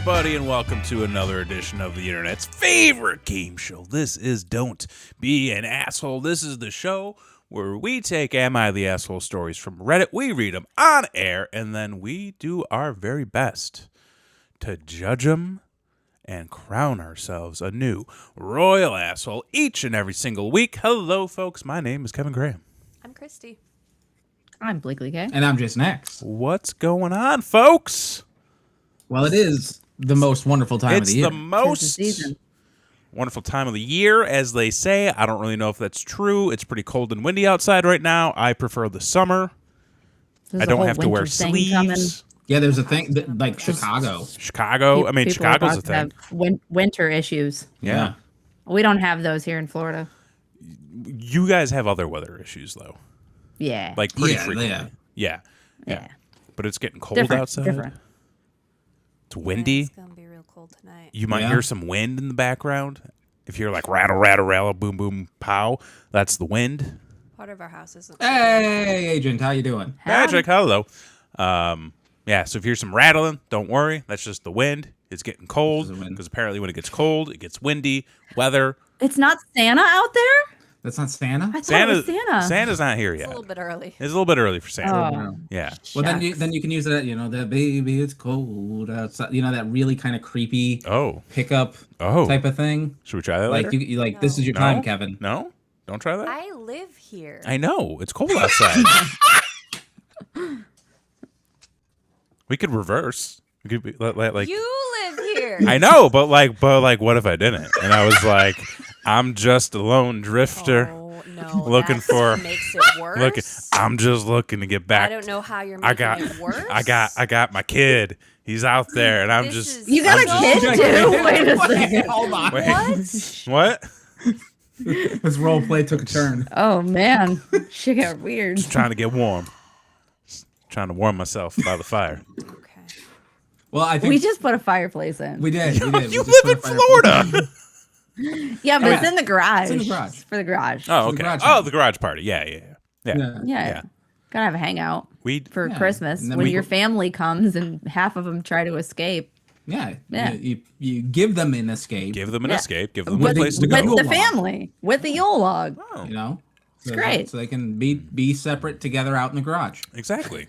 everybody, and welcome to another edition of the internet's favorite game show. This is Don't Be an Asshole. This is the show where we take Am I the Asshole stories from Reddit, we read them on air, and then we do our very best to judge them and crown ourselves a new royal asshole each and every single week. Hello, folks. My name is Kevin Graham. I'm Christy. I'm Blakely K. And I'm Jason X. What's going on, folks? Well, it is the most wonderful time of the year. It's the most wonderful time of the year, as they say. I don't really know if that's true. It's pretty cold and windy outside right now. I prefer the summer. I don't have to wear sleeves. Yeah, there's a thing that, like Chicago. Chicago. I mean, Chicago's a thing. Have winter issues. Yeah. We don't have those here in Florida. You guys have other weather issues, though. Yeah. Like pretty frequently. Yeah. But it's getting cold outside. Different. It's windy. It's going to be real cold tonight. You might hear some wind in the background. If you're like rattle, rattle, rattle, boom, boom, pow, that's the wind. Part of our house isn't. Hey, Agent, how you doing? Patrick, hello. Yeah, so if you hear some rattling, don't worry. That's just the wind. It's getting cold because apparently when it gets cold, it gets windy. Weather. It's not Santa out there? That's not Santa? I thought it was Santa. Santa's not here yet. It's a little bit early. It's a little bit early for Santa. Oh. Yeah. Well, then you can use that, that baby, it's cold outside. That really kind of creepy pickup type of thing. Should we try that like later? You like, this is your time, Kevin. No? Don't try that? I live here. I know. It's cold outside. We could reverse. We could be like you live here. I know, but what if I didn't? And I was like, I'm just a lone drifter. Oh, no. Looking for makes it worse. I'm just looking to get back. I don't know how you're making it worse. I got my kid. He's out there, and I'm just. You got a kid too? Wait a second. Hold on. What? This role play took a turn. Oh man, shit got weird. Just trying to get warm. Just trying to warm myself by the fire. Okay. Well, I think We just put a fireplace in. we did. You We just live put in a Florida. Yeah, but it's in the garage. It's in the garage. It's for the garage. Oh, okay. The garage Oh, the garage party. Yeah. Yeah. Gotta have a hangout for Christmas And then when your family comes and half of them try to escape. Yeah. Yeah. You give them an escape. Give them an Yeah. escape. Give them a With, place to go. with the family, with the Yule log. Oh, It's great. So they can be separate together out in the garage. exactly.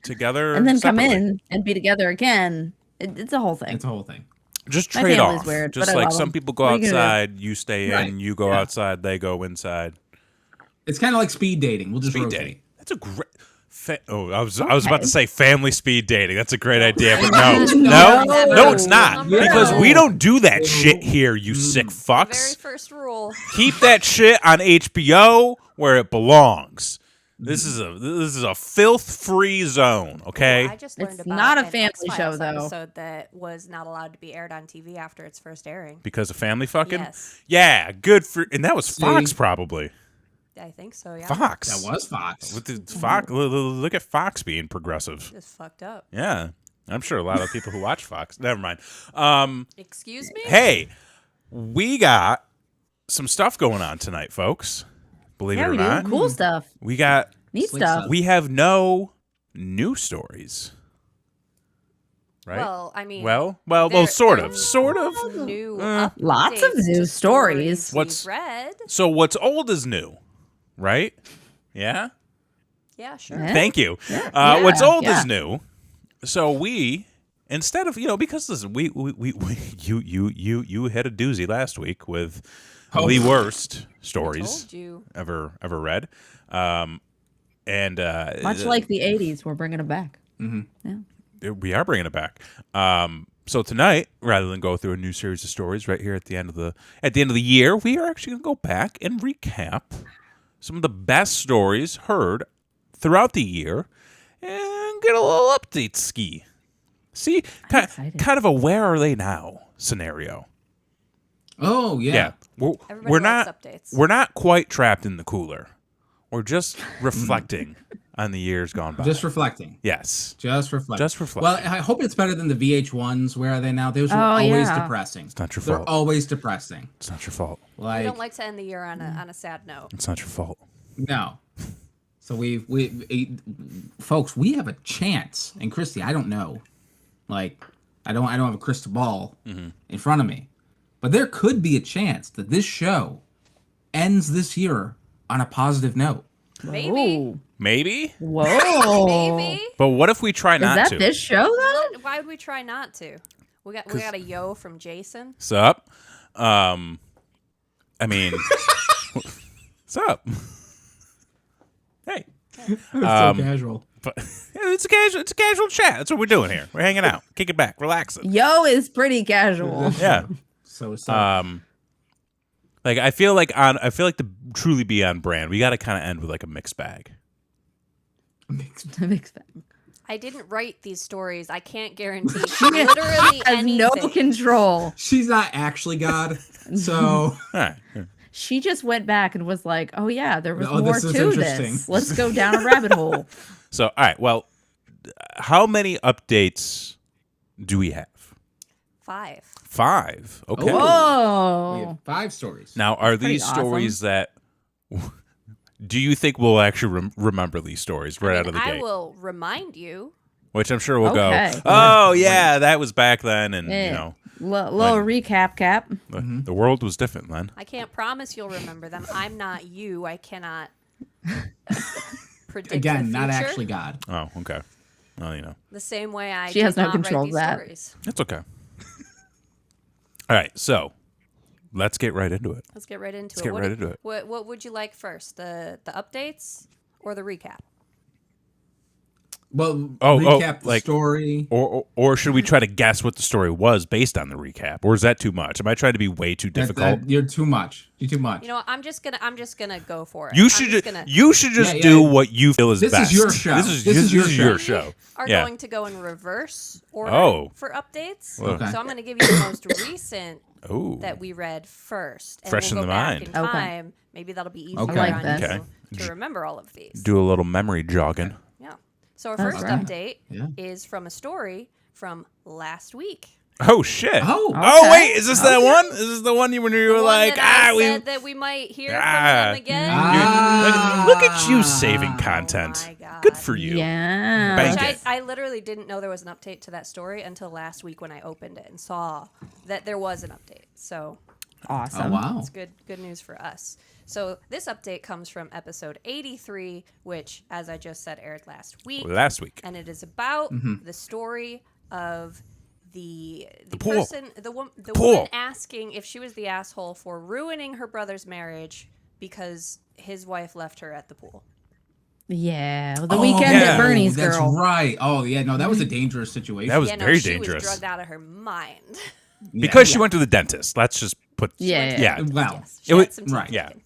Together, And then come separately. in and be together again. It's a whole thing. It's a whole thing. Just My trade family's off. weird, Just but I like love some them. people go What are you gonna outside, you stay Right. in. You go outside, they go inside. It's kind of like speed dating. We'll just Speed rotate. dating. That's a great. I was about to say family speed dating. That's a great idea, but no, it's not Yeah. because we don't do that shit here. You sick Very fucks. first rule. Keep that shit on HBO where it belongs. This is a filth-free zone. Okay. I just learned It's about not a an family X-Files show, though. episode that was not allowed to be aired on TV after its first airing. Because of family fucking. Yes. Yeah, good for. And that was Fox probably. I think so, yeah. Fox. That was Fox. With the Fox, look at Fox being progressive. Just fucked up. Yeah, I'm sure a lot of people who watch Fox. Never mind. Excuse me? Hey, we got some stuff going on tonight, folks. Believe Yeah, it or we not, do. Cool stuff. we got. Neat Slick stuff. stuff. We have no news stories. Right. Well, I mean, well, there- sort there of, are sort of. New Lots of updates to news stories. What's- we've read. So what's old is new, right? Yeah. Yeah, sure. Yeah. Thank you. Yeah. What's old Yeah. is new. So we, instead of because listen, you had a doozy last week with the worst stories Told you. ever read, and Much like the 80s, we're bringing it back. we are bringing it back. So tonight, rather than go through a new series of stories right here at the end of the year, we are actually going to go back and recap some of the best stories heard throughout the year and get a little update ski. See, kind of a where are they now scenario. Oh yeah. We're Everybody not likes updates. we're not quite trapped in the cooler. We're just reflecting on the years gone by. Just reflecting. Yes. Just reflecting. Just reflecting. Well, I hope it's better than the VH1s. Where are they now? Those were Oh, always yeah. depressing. It's not your They're fault. always depressing. It's not your fault. We Like don't like to end the year on a sad note. It's not your fault. no. So folks, we have a chance. And Christy, I don't know. Like, I don't have a crystal ball in front of me. But there could be a chance that this show ends this year on a positive note. Maybe. Maybe? Whoa. Maybe. But what if we try not to? Is that this show, though? Why would we try not to? We got a yo from Jason. What's up? I mean, what's up? Hey. It's so casual. But it's a casual chat. That's what we're doing here. We're hanging out, kicking back, relaxing. Yo is pretty casual. Yeah. So like I feel like to truly be on brand, we got to kind of end with like a mixed bag. Mixed bag. I didn't write these stories. I can't guarantee literally has anything. no control. She's not actually God, so All right. She just went back and was like, "Oh yeah, there was Oh, more this is to interesting. this. Let's go down a rabbit hole." So, all right. Well, how many updates do we have? 5. 5. Okay. we Whoa. have 5 stories. Now, are pretty these awesome. stories that? Do you think we'll actually remember these stories right out of the I gate? will remind you. Which I'm sure we'll Okay. go. Oh yeah, that was back then, and you know, Little recap cap. the world was different then. I can't promise you'll remember them. I'm not you. I cannot predict Again, the not future. actually God. Oh, okay. Well, you know, The same way I She has did no not control write of these that. stories. it's okay. All right, so let's get right into it. Let's get right into Let's it. get right into it. What would you like first? The updates or the recap? Well, Oh, recap the like- story. Or should we try to guess what the story was based on the recap? Or is that too much? Am I trying to be way too difficult? You're too much. You're too much. You know what? I'm just gonna go for it. You I'm should just just Yeah, do yeah. what you feel is This is best. your show. This is This is your your show. show. are Yeah. going to go in reverse order Oh. for updates. Okay. So I'm going to give you the most recent Ooh. that we read first. And Fresh we'll in go the back mind. in Okay. time. Maybe that'll be easier Okay. I like on this. you Okay. to remember all of these. Do a little memory jogging. Yeah. So our That's first right. update Yeah. is from a story from last week. Oh shit! Oh. Oh Okay. wait, is this that one? Is this the one when you were The one like, that I we said that we might hear from Ah. them again. Look at you saving content. Oh my God. Good for you. Yeah. Bang Which it. I literally didn't know there was an update to that story until last week when I opened it and saw that there was an update. So Awesome. Oh, wow. it's good news for us. So this update comes from episode 83, which, as I just said, aired last week. Last week. And it is about the story of the pool. person, the pool. woman asking if she was the asshole for ruining her brother's marriage because his wife left her at the pool. Yeah. The weekend yeah. at Bernie's That's girl. right. Oh, yeah. No, that was a dangerous situation. That was Yeah, no, very she dangerous. was drugged out of her mind. Because she went to the dentist. Let's just put. Yeah. Yeah. Well, Yes, she It had was- some teeth right. Yeah. taken.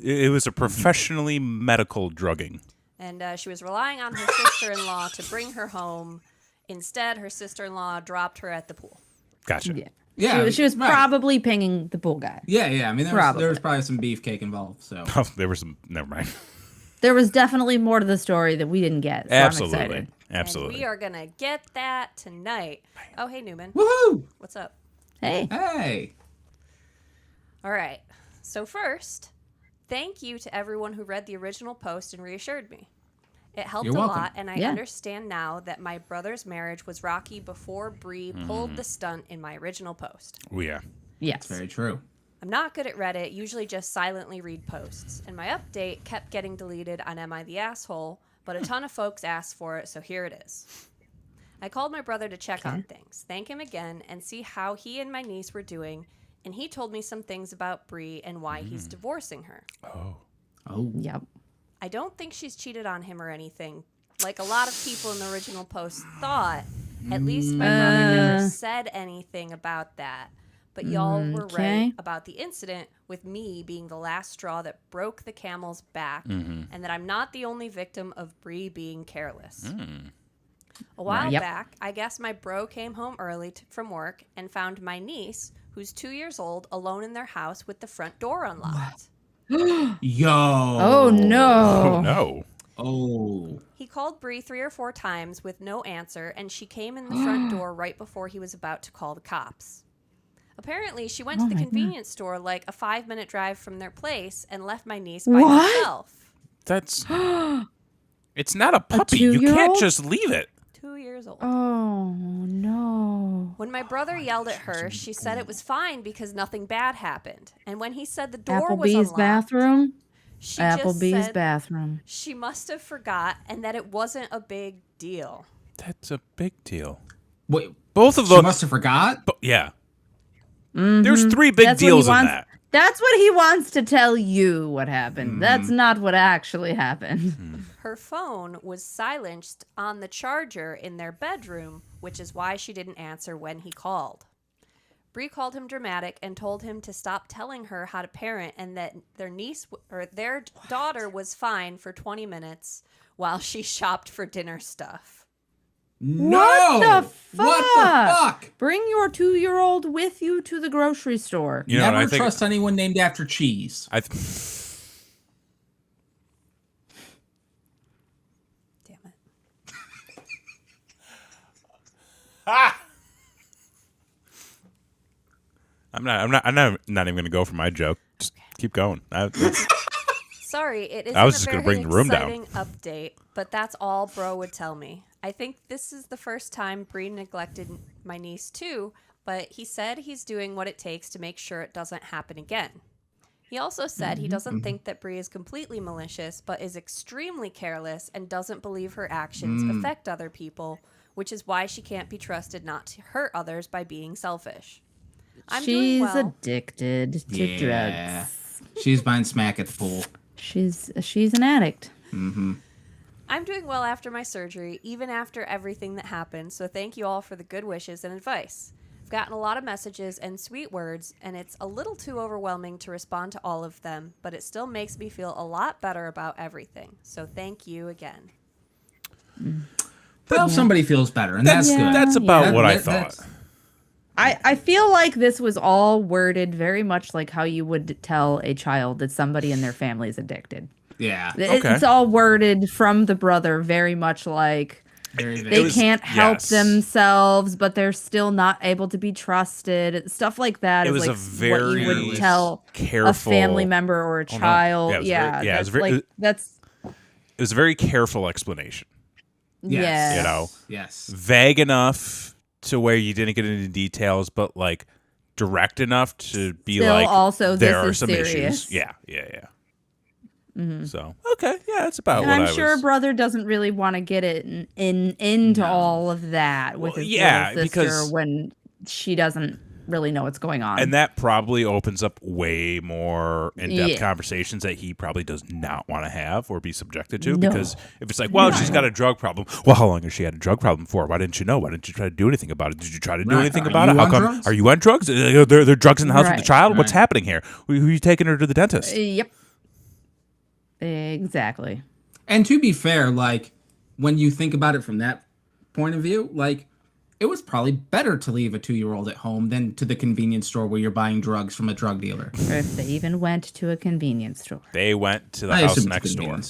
It was a professionally medical drugging. And she was relying on her sister-in-law to bring her home. Instead, her sister-in-law dropped her at the pool. Gotcha. Yeah. Yeah, She was right. probably pinging the pool guy. Yeah. I mean, there Probably. was probably some beefcake involved. So Oh, there was some. Never mind. There was definitely more to the story that we didn't get. So I'm Absolutely. excited. Absolutely. And we are going to get that tonight. Oh, hey, Newman. woohoo! What's up? Hey. Hey. All right. So first, thank you to everyone who read the original post and reassured me. It helped You're a welcome. lot, and I Yeah. understand now that my brother's marriage was rocky before Bree pulled the stunt in my original post. Oh, yeah. Yes. Very true. I'm not good at Reddit, usually just silently read posts, and my update kept getting deleted on Am I the Asshole, but a ton of folks asked for it, so here it is. I called my brother to check on things, thank him again, and see how he and my niece were doing, and he told me some things about Bree and why he's divorcing her. Oh. Yep. I don't think she's cheated on him or anything, like a lot of people in the original post thought. At least my brother never said anything about that. But y'all were Okay. right about the incident with me being the last straw that broke the camel's back, and that I'm not the only victim of Bree being careless. A while Yep. back, I guess my bro came home early from work and found my niece, who's 2 years old, alone in their house with the front door unlocked. Yo. Oh, no. Oh no. Oh. He called Bree 3 or 4 times with no answer, and she came in the front door right before he was about to call the cops. Apparently, she went to the convenience store like a 5-minute drive from their place and left my niece by What? herself. That's. It's not a puppy. You can't two-year-old? just leave it. 2 years old. Oh, no. When my brother yelled at her, she said it was fine because nothing bad happened. And when he said the door was unlocked... bathroom? She Applebee's just said bathroom. she must have forgot and that it wasn't a big deal. That's a big deal. Wait, both of she those must have forgot? Yeah. There's 3 big deals in that. That's what he wants to tell you what happened. That's not what actually happened. Her phone was silenced on the charger in their bedroom, which is why she didn't answer when he called. Bree called him dramatic and told him to stop telling her how to parent and that their daughter was fine for 20 minutes while she shopped for dinner stuff. No! What the fuck? What the fuck? Bring your 2-year-old with you to the grocery store. You know, Never trust anyone named after cheese. Damn it. I'm not even going to go for my joke. Just keep going. Sorry, it isn't I was a just very gonna bring the room down. exciting update, but that's all Bro would tell me. I think this is the first time Bree neglected my niece too, but he said he's doing what it takes to make sure it doesn't happen again. He also said he doesn't think that Bree is completely malicious, but is extremely careless and doesn't believe her actions affect other people, which is why she can't be trusted not to hurt others by being selfish. She's addicted to drugs. She's buying smack at the pool. She's an addict. Mm-hmm. I'm doing well after my surgery, even after everything that happened, so thank you all for the good wishes and advice. I've gotten a lot of messages and sweet words, and it's a little too overwhelming to respond to all of them, but it still makes me feel a lot better about everything. So thank you again. Well, somebody feels better, and that's good. That's about what I thought. I feel like this was all worded very much like how you would tell a child that somebody in their family is addicted. Yeah. It's all worded from the brother very much like they can't help themselves, but they're still not able to be trusted. Stuff like that is like what you would tell a family member or a child. It was a very careful explanation. Yes. You know? Yes. Vague enough to where you didn't get into details, but like direct enough to be still like also there are this is some serious. issues. Yeah. So okay, that's about and what I'm I was. sure brother doesn't really want to get it into all of that with his little sister because when she doesn't really know what's going on. And that probably opens up way more in-depth conversations that he probably does not want to have or be subjected to. Because if it's like, well, she's got a drug problem. Well, how long has she had a drug problem for? Why didn't you know? Why didn't you try to do anything about it? Did you try to do anything about it? How come? Drugs? Are you on drugs? There are drugs in the house with the child? What's happening here? Who are you taking her to the dentist? Yep. Exactly. And to be fair, like, when you think about it from that point of view, like, it was probably better to leave a 2-year-old at home than to the convenience store where you're buying drugs from a drug dealer. Or if they even went to a convenience store. They went to the house next door.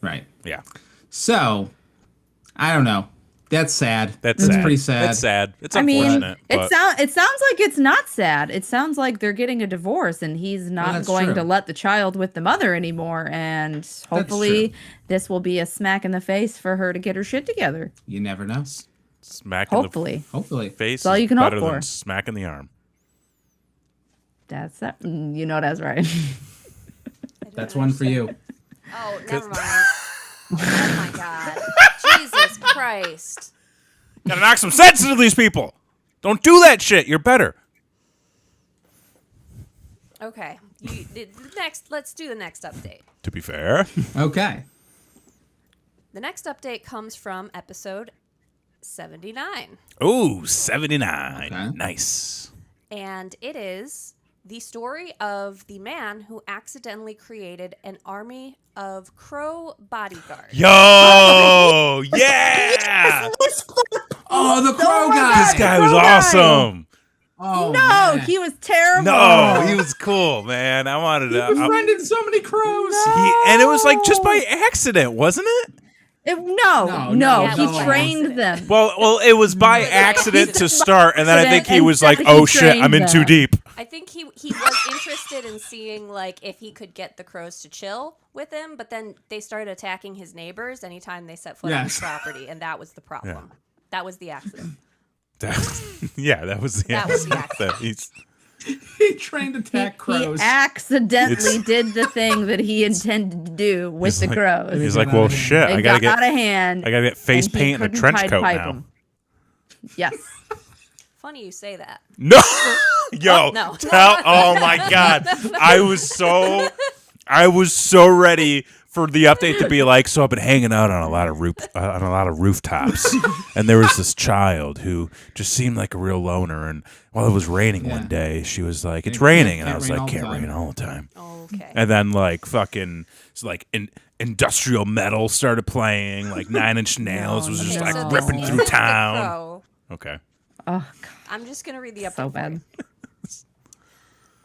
Right. Yeah. So, I don't know. That's sad. That's pretty sad. It's sad. It's unfortunate. It sounds like it's not sad. It sounds like they're getting a divorce and he's not going to let the child with the mother anymore. And hopefully this will be a smack in the face for her to get her shit together. You never know. Smack in the face that's all you can hope better for. than smack in the arm. That's that. You know that's right. That's one for you. Oh, never mind. Oh my God. Jesus Christ. Gotta knock some sense into these people. Don't do that shit. You're better. Okay. Let's do the next update. To be fair. Okay. The next update comes from episode 79. Oh, 79. Okay. Nice. And it is the story of the man who accidentally created an army of crow bodyguards. Yo! Yeah! Oh, the crow guy! This guy was awesome. Oh, no, man. he was terrible. No, he was cool, man. I wanted to. He befriended so many crows. And it was like just by accident, wasn't it? No, he trained them. Well, it was by accident to start, and then I think he was like, "Oh shit, I'm in too deep." I think he was interested in seeing like if he could get the crows to chill with him, but then they started attacking his neighbors anytime they set foot on his property, and that was the problem. Yeah. That was the accident. That was the accident. He trained to attack crows. He accidentally did the thing that he intended to do with the crows. He's like, well, shit, I gotta got out of hand. I gotta get face paint and a trench coat now. Him. Yes. Funny you say that. No, yo, no. Oh my god, I was so ready for the update to be like, so I've been hanging out on a lot of rooftops, and there was this child who just seemed like a real loner. And while it was raining one day, she was like, "It's raining," and I was like, "Can't rain all the time." Okay. And then like fucking industrial metal started playing, like Nine Inch Nails was just like ripping through town. Okay. Oh God. I'm just gonna read the update. So bad.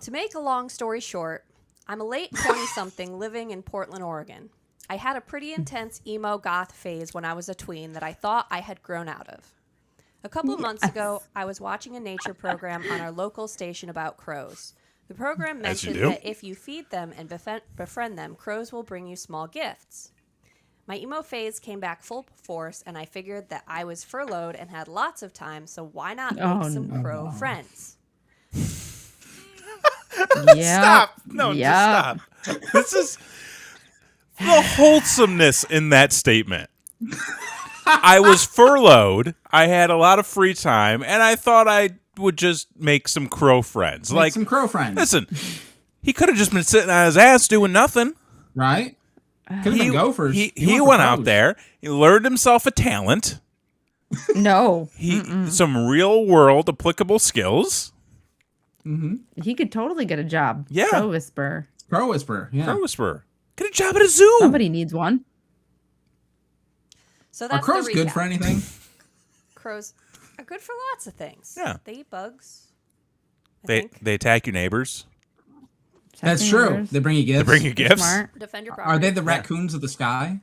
To make a long story short, I'm a late 20-something living in Portland, Oregon. I had a pretty intense emo goth phase when I was a tween that I thought I had grown out of. A couple of months ago, I was watching a nature program on our local station about crows. The program mentioned that if you feed them and befriend them, crows will bring you small gifts. My emo phase came back full force, and I figured that I was furloughed and had lots of time, so why not make some crow friends? Stop. No, just stop. This is the wholesomeness in that statement. I was furloughed. I had a lot of free time, and I thought I would just make some crow friends. Make some crow friends. Listen, he could have just been sitting on his ass doing nothing. Right? Could have been gophers. He went out there. He learned himself a talent. No. Some real world applicable skills. Mm-hmm. He could totally get a job. Yeah. Crow whisperer. Crow whisperer. Yeah. Crow whisperer. Get a job at a zoo. Somebody needs one. So that's Are crows the good recap. for anything? Crows are good for lots of things. Yeah. They eat bugs. They attack your neighbors. That's true. They bring you gifts. Smart. Defend your property. Are they the raccoons of the sky?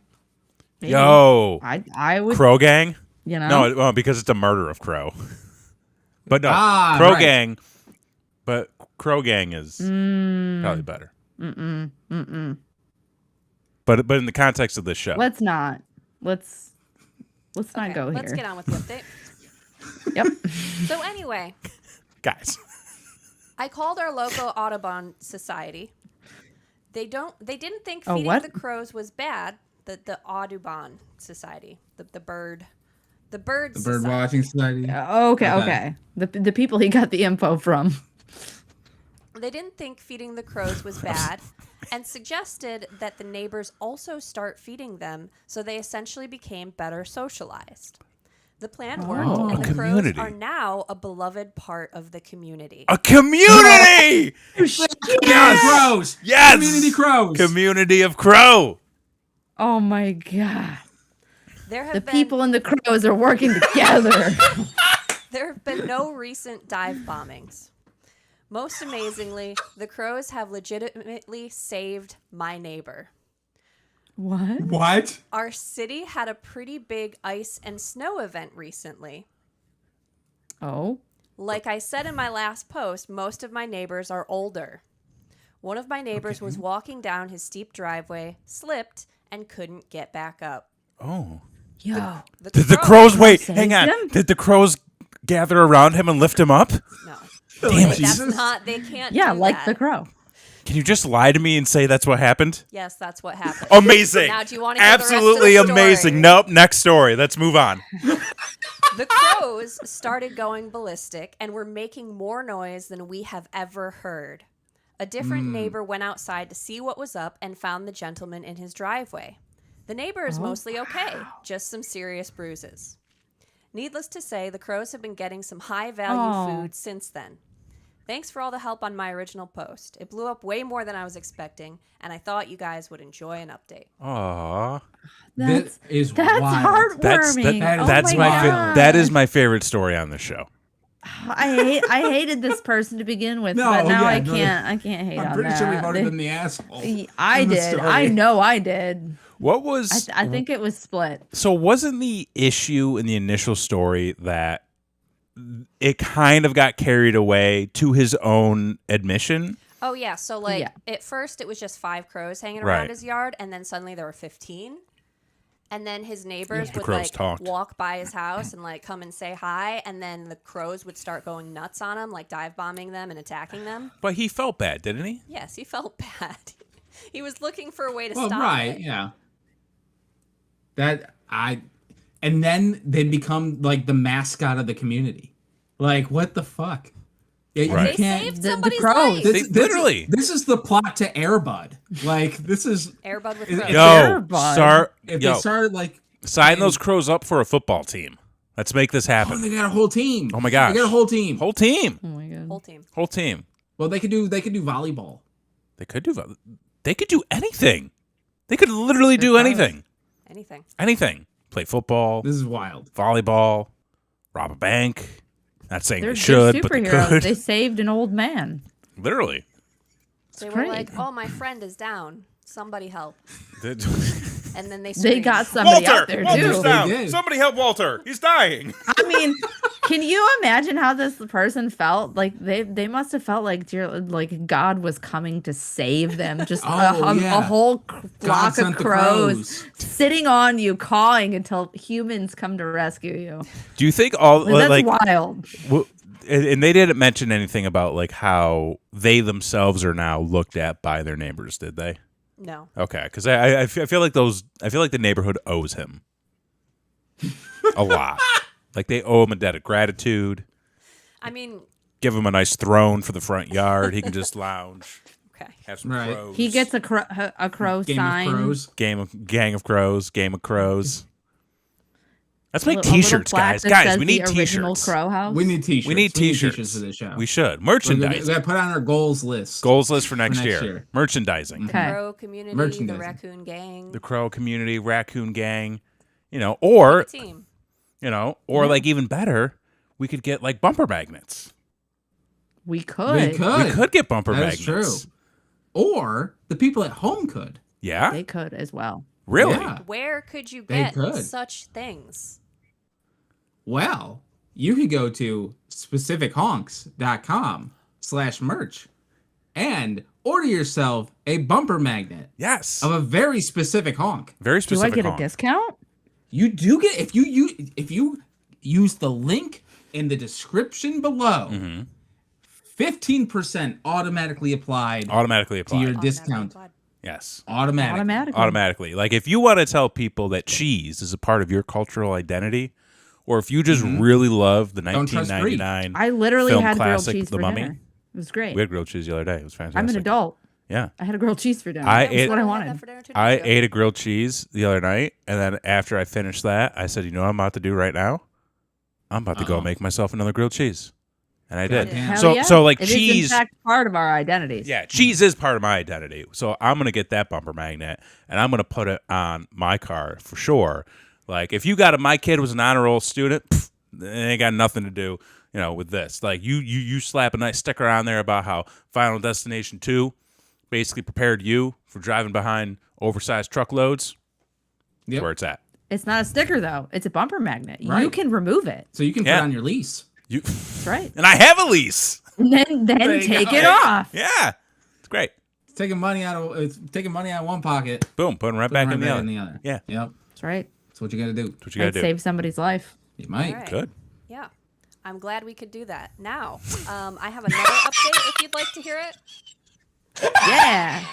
Maybe. Yo. I would. Crow gang? You know? No, because it's a murder of crow. But no, right. gang. But crow gang is probably better. But in the context of this show, Let's not not go Let's here. get on with the update. Yep. So anyway, guys, I called our local Audubon Society. They didn't think Oh, feeding what? the crows was bad. The Audubon Society, the bird Bird watching society. Okay. The people he got the info from. They didn't think feeding the crows was bad and suggested that the neighbors also start feeding them, so they essentially became better socialized. The plan worked, and the crows are now a beloved part of the community. a community. Yes. Crows. Yes, Community crows. Community of crow. Oh my God. There have The been, people and the crows are working together. There have been no recent dive bombings. Most amazingly, the crows have legitimately saved my neighbor. What? Our city had a pretty big ice and snow event recently. Oh. Like I said in my last post, most of my neighbors are older. One of my neighbors was walking down his steep driveway, slipped, and couldn't get back up. Oh. Yo. Did the crows wait? saved Hang on. him? Did the crows gather around him and lift him up? No. Damn it. That's not, they can't Yeah, do like that. the crow. Can you just lie to me and say that's what happened? Yes, that's what happened. Amazing. Now, do you want to hear Absolutely the rest of the amazing. story? Nope. Next story. Let's move on. The crows started going ballistic and were making more noise than we have ever heard. A different neighbor went outside to see what was up and found the gentleman in his driveway. The neighbor is mostly okay, just some serious bruises. Needless to say, the crows have been getting some high-value food since then. Thanks for all the help on my original post. It blew up way more than I was expecting, and I thought you guys would enjoy an update. Aww. That's That's wild. heartwarming. That's oh my God. that is my favorite story on the show. I hated this person to begin with, No, but now yeah, I no, can't hate on I'm pretty that. sure we voted them the asshole. I in the did. story. I know I did. What was I think it was split. so? Wasn't the issue in the initial story that it kind of got carried away to his own admission. Oh, yeah. So, at first it was just 5 crows hanging Right. around his yard, and then suddenly there were 15. And then his neighbors would, crows talked. walk by his house and, come and say hi, and then the crows would start going nuts on him, dive bombing them and attacking them. But he felt bad, didn't he? Yes, he felt bad. He was looking for a way to Well, stop right, it. yeah. And then they become the mascot of the community. What the fuck? Yeah, Right. They saved the somebody's crows. life. Literally. This is the plot to Air Bud. This is Air Bud with If- crows. if Yo, Bud. if yo, they started sign those crows up for a football team. Let's make this oh, happen. they got a whole team. Oh my gosh. They got a whole team. Whole team. Oh my god. Whole team. Whole team. Well, they could do volleyball. They could do anything. They could literally do anything. Anything. Anything. Play football, This is wild. volleyball, rob a bank. Not saying They're they should, good but they superheroes. could. They saved an old man. Literally. They were great. like, "Oh, my friend is down. Somebody help!" They- And then they They got somebody out there too. down. They did. Somebody help Walter. He's dying. I mean, can you imagine how this person felt? They must have felt like God was coming to save them. Just yeah. a whole God flock of sent the crows sitting on you, cawing until humans come to rescue you. Do you think all That's wild. and they didn't mention anything about how they themselves are now looked at by their neighbors, did they? No. Okay, because I feel like the neighborhood owes him a lot. They owe him a debt of gratitude. I mean, Give him a nice throne for the front yard. He can just lounge, okay. have some Right. crows. He gets a crow Game sign. of Crows. Gang of crows. Game of crows. Let's make A little T-shirts, plaque guys. that Guys, says we need the original T-shirts. Crow House. We need T-shirts. We need T-shirts for this show. We should We merchandise. got to put on our goals list. Goals list for next next year. year. Merchandising. Okay. Crow community, the Merchandising. raccoon gang, The crow community, raccoon gang. Or team. even better, we could get bumper magnets. We could. We could. We could get bumper That's magnets. true. Or the people at home could. Yeah. They could as well. Really? Yeah. Where could you They get could. such things? Well, you could go to specifichonks.com/merch and order yourself a bumper magnet Yes. of a very specific honk. Very Do I specific. get a honk. discount? You do get if you use the link in the description below. 15% automatically applied Automatically to applied. your discount. Yes. Automatic. Automatically. If you want to tell people that cheese is a part of your cultural identity, or if you just really love the Don't trust 1999 I literally film had grilled classic, cheese The for Mummy. dinner. It was great. We had grilled cheese the other day. It was fantastic. I'm an adult. Yeah. I had a grilled cheese for dinner. I That's ate- what I had wanted. that for dinner 2 I days ago. ate a grilled cheese the other night, and then after I finished that, I said, "You know what I'm about to do right now? I'm about to go make myself another grilled cheese," and I did. Goddamn. Hell yeah. It is, cheese. in fact, part of our identities. Yeah, cheese is part of my identity. So I'm gonna get that bumper magnet, and I'm gonna put it on my car for sure. If you got my kid was an honor roll student, it ain't got nothing to do, with this. You slap a nice sticker on there about how Final Destination 2 basically prepared you for driving behind oversized truckloads. Yep. That's where it's at. It's not a sticker, though. It's a bumper magnet. You Right. can remove it. So you can put Yeah. it on your lease. That's right. And I have a lease. And then you take go. it off. Yeah, it's great. It's taking money out of one pocket, Boom, putting right back in the other. Yeah. Yep. That's right. That's what you got to do. That's what you gotta Might do. save somebody's life. You might. All right. Good. Yeah. I'm glad we could do that. Now, I have another update if you'd like to hear it. Yeah.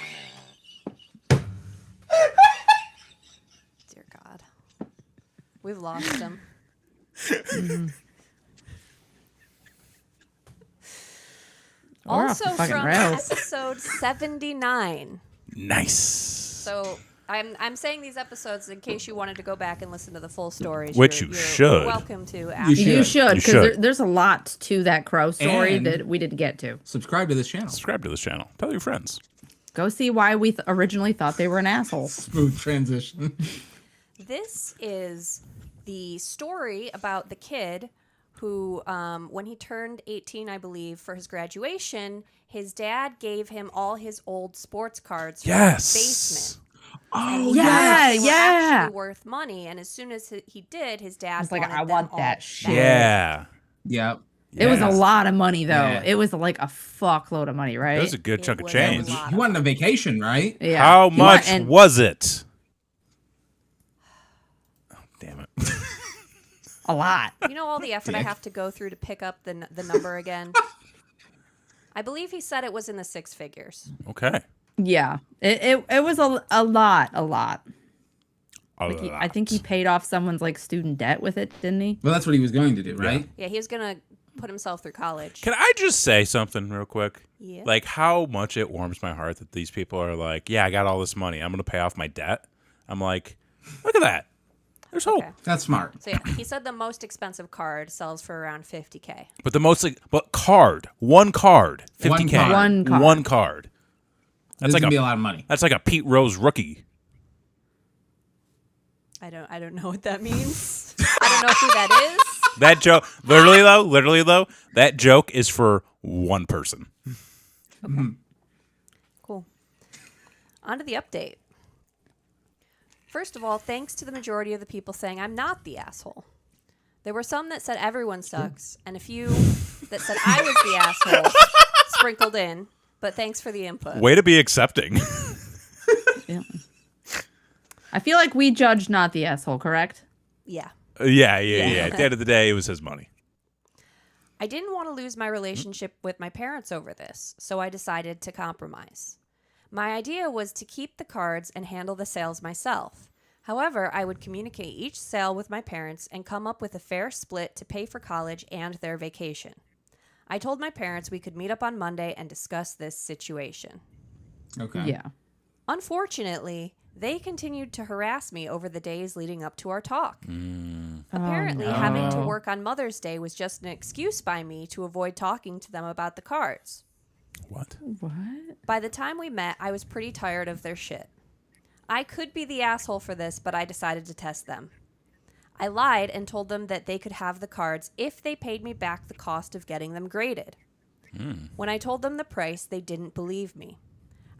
Dear God. We've lost him. We're off the Also fucking from rails. episode 79. Nice. So I'm saying these episodes in case you wanted to go back and listen to the full stories. Which you're you should. Welcome to. You should, You because should. there's a lot to that crow story And- that we didn't get to. Subscribe to this channel. Subscribe to this channel. Tell your friends. Go see why we originally thought they were an asshole. Smooth transition. This is the story about the kid who, when he turned 18, I believe, for his graduation, his dad gave him all his old sports cards from Yes. his basement. Oh, Yeah, They were yeah. actually worth money, and as soon as he did, his dad It's like, wanted I them want all that back. shit. Yeah. Yeah. It was a lot of money, though. Yeah. It was like a fuckload of money, right? It was a good chunk of was change. a lot. You wanted a vacation, right? Yeah. How much was it? Oh, damn it. A lot. You know all the effort I have to go through to pick up the number again? I believe he said it was in the 6 figures. Okay. Yeah. It was a lot. I think he paid off someone's like student debt with it, didn't he? Well, that's what he was going to do, right? Yeah, he was going to put himself through college. Can I just say something real quick? Yeah. Like how much it warms my heart that these people are like, yeah, I got all this money. I'm going to pay off my debt. I'm like, look at that. There's hope. Okay. That's smart. So yeah, he said the most expensive card sells for around $50K. But the most, one card, $50K. One card. One card. That's like going to be a lot of money. That's like a Pete Rose rookie. I don't know what that means. I don't know who that is. That joke, literally though, that joke is for one person. Cool. On to the update. First of all, thanks to the majority of the people saying I'm not the asshole. There were some that said everyone sucks, and a few that said I was the asshole sprinkled in, but thanks for the input. Way to be accepting. Yeah. I feel like we judged not the asshole, correct? Yeah. Yeah. At the end of the day, it was his money. I didn't want to lose my relationship with my parents over this, so I decided to compromise. My idea was to keep the cards and handle the sales myself. However, I would communicate each sale with my parents and come up with a fair split to pay for college and their vacation. I told my parents we could meet up on Monday and discuss this situation. Okay. Yeah. Unfortunately, they continued to harass me over the days leading up to our talk. Apparently, having to work on Mother's Day was just an excuse by me to avoid talking to them about the cards. What? By the time we met, I was pretty tired of their shit. I could be the asshole for this, but I decided to test them. I lied and told them that they could have the cards if they paid me back the cost of getting them graded. When I told them the price, they didn't believe me.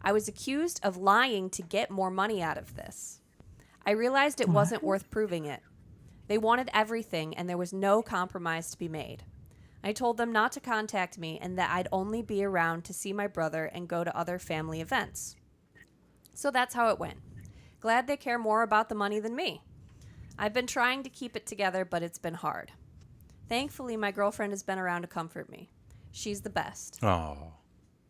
I was accused of lying to get more money out of this. I realized it wasn't worth proving it. They wanted everything, and there was no compromise to be made. I told them not to contact me and that I'd only be around to see my brother and go to other family events. So that's how it went. Glad they care more about the money than me. I've been trying to keep it together, but it's been hard. Thankfully, my girlfriend has been around to comfort me. She's the best. Oh.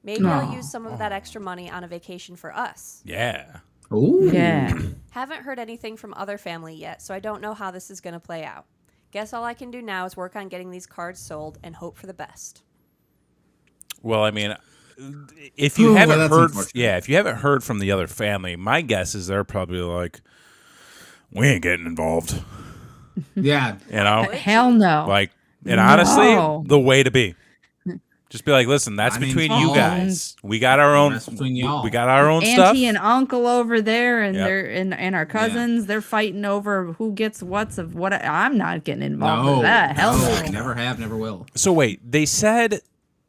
Maybe I'll use some of that extra money on a vacation for us. Yeah. Ooh. Yeah. Haven't heard anything from other family yet, so I don't know how this is going to play out. Guess all I can do now is work on getting these cards sold and hope for the best. Well, I mean, if you haven't heard, unfortunate. if you haven't heard from the other family, my guess is they're probably like, we ain't getting involved. Yeah. You know, Hell no. like, and honestly, No. the way to be. Just be like, listen, that's between you guys. We got our own. That's between y'all. We got our own Auntie stuff. and uncle over there, and Yep. they're and our cousins. They're fighting over who gets what's of what. I'm not getting involved No. with that. Hell no. Never have, never will. So wait, they said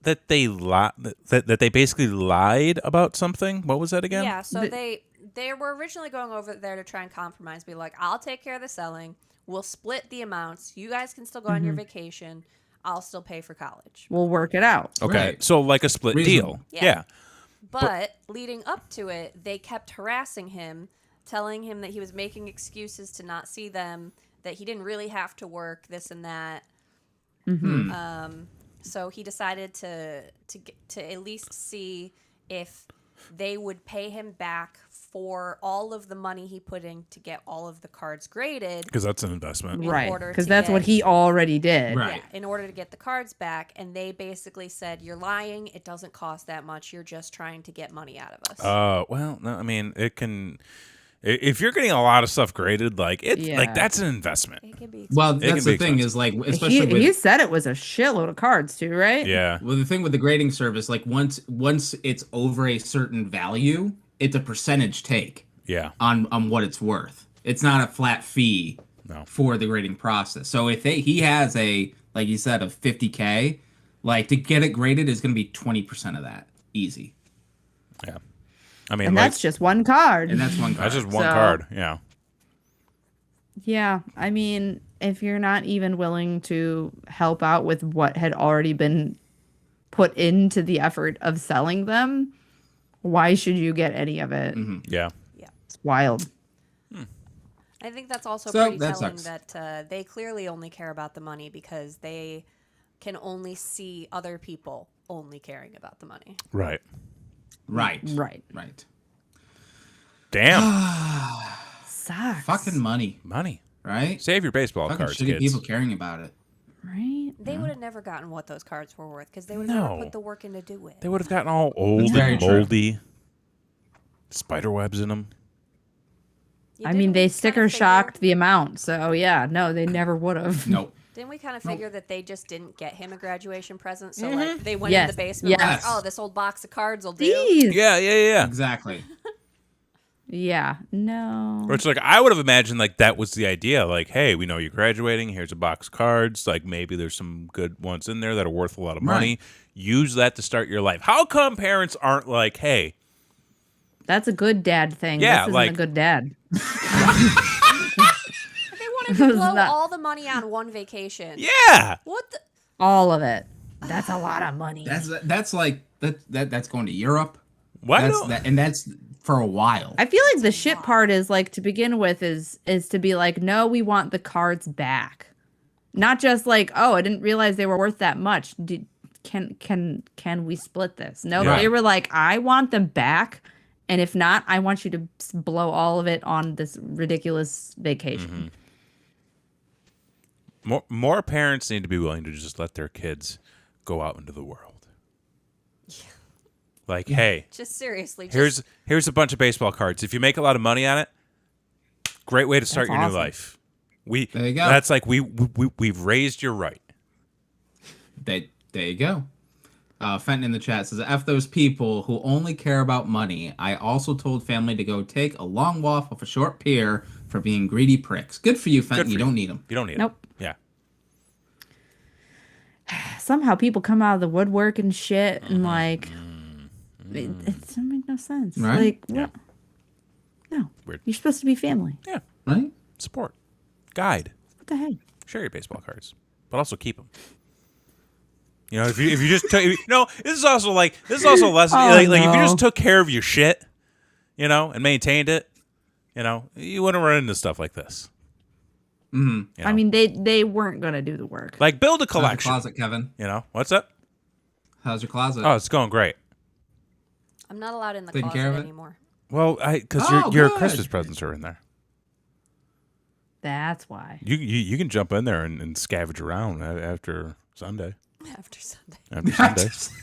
that they that they basically lied about something. What was that again? Yeah, so they were originally going over there to try and compromise, be like, I'll take care of the selling. We'll split the amounts. You guys can still go on your vacation. I'll still pay for college. We'll work it out. Okay, Right. so like a split Reasonable. deal. Yeah. But leading up to it, they kept harassing him, telling him that he was making excuses to not see them, that he didn't really have to work, this and that. So he decided to at least see if they would pay him back for all of the money he put in to get all of the cards graded. Because that's an investment. In Right. order Because to that's get- what he already did. Right. Yeah, in order to get the cards back. And they basically said, you're lying. It doesn't cost that much. You're just trying to get money out of us. Well, no, I mean, it can. If you're getting a lot of stuff graded, like it's Yeah. like that's an investment. It can be Well, can that's be the thing expensive. is like, especially with He said it was a shitload of cards too, right? Yeah. well, the thing with the grading service, like once it's over a certain value, it's a percentage take Yeah. on what it's worth. It's not a flat fee No. for the grading process. So if he has a, like you said, of 50K, like to get it graded is going to be 20% of that, easy. Yeah. I mean, And like, that's just one card. And that's one card. that's just one So- card. Yeah. Yeah, I mean, if you're not even willing to help out with what had already been put into the effort of selling them, why should you get any of it? Yeah. It's wild. I think that's also So, pretty that telling sucks. that they clearly only care about the money because they can only see other people only caring about the money. Right. Right. Damn. Sucks. Fucking money, Money. right? Save your baseball Fucking cards, shitty kids. people caring about it. Right? They would have never gotten what those cards were worth because they would have never put the work in to do it. They would have gotten all old Very and true. moldy. Spider webs in them. I mean, they sticker shocked the amount. So, yeah, no, they never would have. Nope. Didn't we kind of figure that they just didn't get him a graduation present? So like they went Yes. in the basement Yes. like, oh, this old box of cards will do. Jeez. Yeah. Exactly. Yeah. No. Which, like, I would have imagined, like, that was the idea. Like, hey, we know you're graduating. Here's a box of cards. Like, maybe there's some good ones in there that are worth a lot of money. Right. Use that to start your life. How come parents aren't like, hey, That's a good dad thing. Yeah, This isn't like- a good dad. They wanted to blow not- all the money on one vacation. yeah. What the? All of it. That's a lot of money. That's like that's going to Europe. Why That's don't... that, and that's for a while. I feel like the shit part is like to begin with is to be like, no, we want the cards back. Not just like, oh, I didn't realize they were worth that much. Can we split this? No, Yeah. they were like, I want them back. And if not, I want you to blow all of it on this ridiculous vacation. More parents need to be willing to just let their kids go out into the world. Like, hey, Just seriously. here's a bunch of baseball cards. If you make a lot of money on it, great way to start That's your awesome. new life. There you go. That's like we've raised your right. There you go. Fenton in the chat says, F those people who only care about money. I also told family to go take a long walk off a short pier for being greedy pricks. Good for you, Fenton. for You you. don't need them. You don't need Nope. it. Yeah. Somehow people come out of the woodwork and shit and like it doesn't make no sense. Right? Like what? Yeah. No. Weird. You're supposed to be family. Yeah. Right? Support. Guide. What the heck? Share your baseball cards, but also keep them. You know, if you just this is also a lesson. Oh, like if you no. just took care of your shit, you know, and maintained it, you know, you wouldn't run into stuff like this. Mm-hmm. You know? I mean, they weren't gonna do the work. like build a How's your collection. closet, Kevin? You know, what's up? How's your closet? Oh, it's going great. I'm not allowed in the Taking closet care of it? anymore. Well, because Oh, your good. Christmas presents are in there. That's why. You can jump in there and scavenge around after Sunday. After Sunday. After Sunday.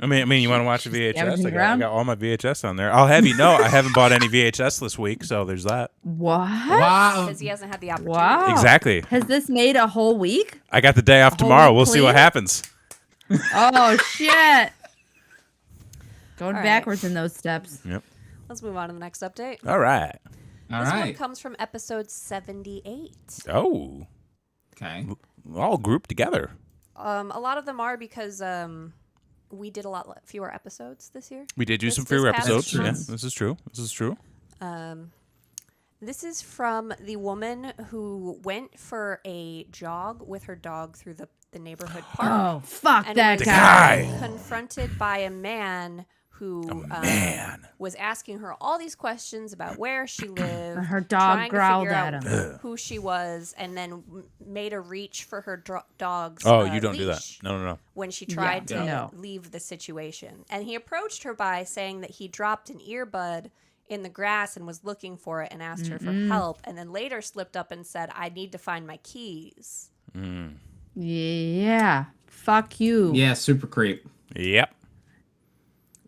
I mean, you want to watch a VHS? Scavenging I around? got all my VHS on there. I'll have you know, I haven't bought any VHS this week, so there's that. What? Wow. Because he hasn't had the opportunity. Wow. Exactly. Has this made a whole week? I got the day off tomorrow. Holy We'll see what clean? happens. Oh shit. Going All right. backwards in those steps. Yep. Let's move on to the next update. All right. All This one right. comes from episode 78. Oh, Okay. all grouped together. A lot of them are because we did a lot fewer episodes this year. We did do This- some this fewer past episodes. Yeah, month. this is true. This is true. This is from the woman who went for a jog with her dog through the neighborhood park. Oh fuck and that was guy. confronted by a man who man. was asking her all these questions about where she lived. Her dog trying to growled figure at out him. who she was, and then made a reach for her dog's Oh, you don't do that. leash No. when she tried to no. leave the situation. And he approached her by saying that he dropped an earbud in the grass and was looking for it and asked her for help, and then later slipped up and said, I need to find my keys. Yeah. Fuck you. Yeah, super creep. Yep.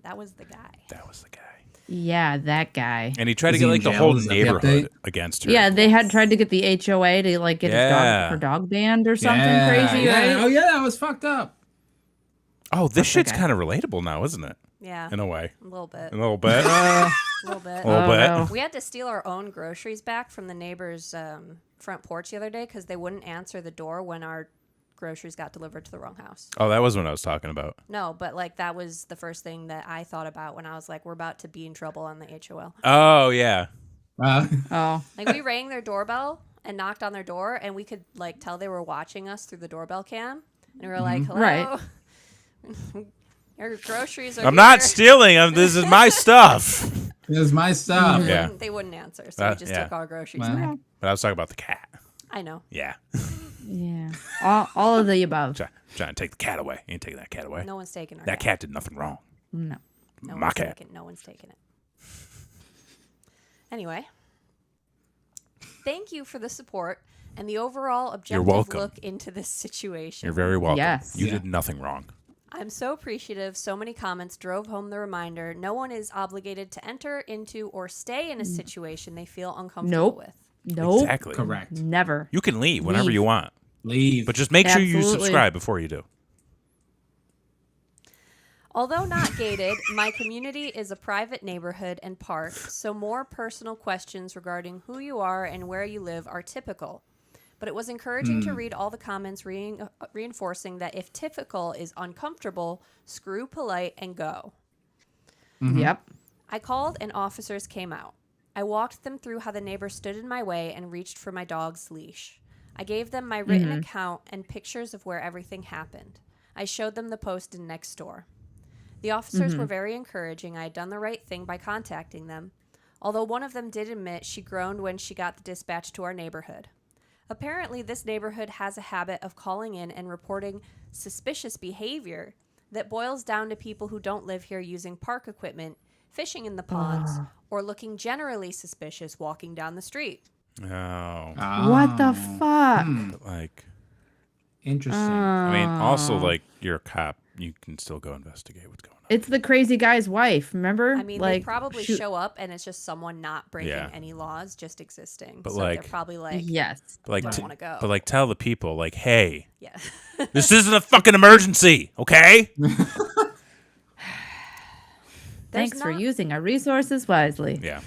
That was the guy. That was the guy. Yeah, that guy. And he tried to Is get he like in the jail? whole Is that the neighborhood update? against her. Yeah, they had tried to get the HOA to like get Yeah. her dog banned or something Yeah, crazy, yeah. right? Oh yeah, that was fucked up. Oh, this shit's guy. kind of relatable now, isn't it? Yeah, In a way. a little bit. A little bit. A little bit. A little Oh, bit. no. We had to steal our own groceries back from the neighbor's front porch the other day because they wouldn't answer the door when our groceries got delivered to the wrong house. Oh, that was what I was talking about. No, but like that was the first thing that I thought about when I was like, we're about to be in trouble on the HOL. Oh, yeah. Oh. Like we rang their doorbell and knocked on their door, and we could like tell they were watching us through the doorbell cam, and we were like, "Hello, Right. your groceries are." I'm here." not stealing. This is my stuff. This is my stuff. Yeah. They wouldn't answer, so we just took our groceries Well. back. But I was talking about the cat. I know. Yeah. Yeah. All of the above. Trying to take the cat away. Ain't taking that cat away. No one's taking our That cat did nothing wrong. No. No My one's cat. no one's taking it. Anyway, thank you for the support and the overall objective welcome. look into this situation. You're very welcome. Yes. You Yeah. did nothing wrong. I'm so appreciative. So many comments drove home the reminder no one is obligated to enter into or stay in a situation they feel uncomfortable Nope. with. Nope. Exactly. Correct. Never. You can leave whenever Leave. you want. Leave. But just make sure you Absolutely. subscribe before you do. Although not gated, my community is a private neighborhood and park, so more personal questions regarding who you are and where you live are typical. But it was encouraging to read all the comments reinforcing that if typical is uncomfortable, screw polite and go. Yep. I called and officers came out. I walked them through how the neighbor stood in my way and reached for my dog's leash. I gave them my written account and pictures of where everything happened. I showed them the post in next door. The officers were very encouraging. I had done the right thing by contacting them, although one of them did admit she groaned when she got the dispatch to our neighborhood. Apparently, this neighborhood has a habit of calling in and reporting suspicious behavior that boils down to people who don't live here using park equipment, fishing in the ponds, or looking generally suspicious walking down the street. Oh. What the fuck? Like, Interesting. I mean, also, like, you're a cop. You can still go investigate what's going on. It's the crazy guy's wife, remember? I mean, like, they probably shoot- show up and it's just someone not breaking Yeah. any laws, just existing. But, so like- they're probably like, Yes. But like, don't wanna go. but like, tell the people, like, hey, yeah. this isn't a fucking emergency, okay? Thanks for not- using our resources wisely. Yeah.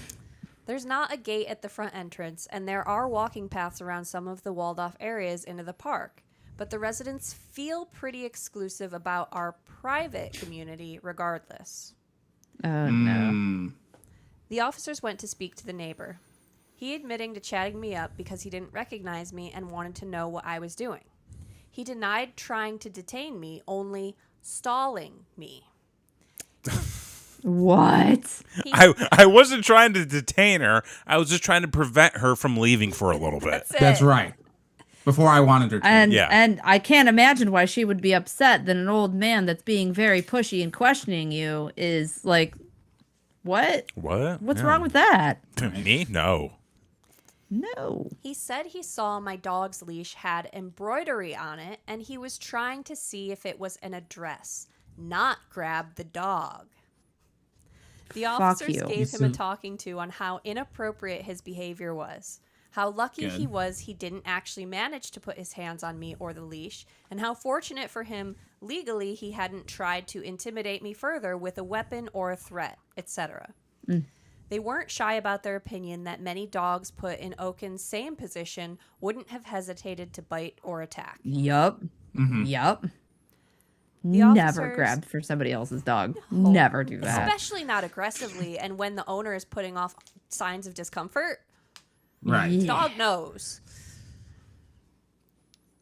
There's not a gate at the front entrance, and there are walking paths around some of the walled-off areas into the park. But the residents feel pretty exclusive about our private community regardless. Oh, no. The officers went to speak to the neighbor. He admitting to chatting me up because he didn't recognize me and wanted to know what I was doing. He denied trying to detain me, only stalling me. What? I wasn't trying to detain her. I was just trying to prevent her from leaving for a little bit. That's right. Before I wanted her to. And I can't imagine why she would be upset that an old man that's being very pushy and questioning you is like, what? What? What's Yeah. wrong with that? Me? No. No. He said he saw my dog's leash had embroidery on it, and he was trying to see if it was an address, not grab the dog. The officers you. gave him a talking to on how inappropriate his behavior was, how lucky Good. he was he didn't actually manage to put his hands on me or the leash, and how fortunate for him legally he hadn't tried to intimidate me further with a weapon or a threat, etc. They weren't shy about their opinion that many dogs put in Oaken's same position wouldn't have hesitated to bite or attack. Yup. Yup. The Never officers- grabbed for somebody else's dog. Never do that. Especially not aggressively, and when the owner is putting off signs of discomfort. Right. Yeah. Dog knows.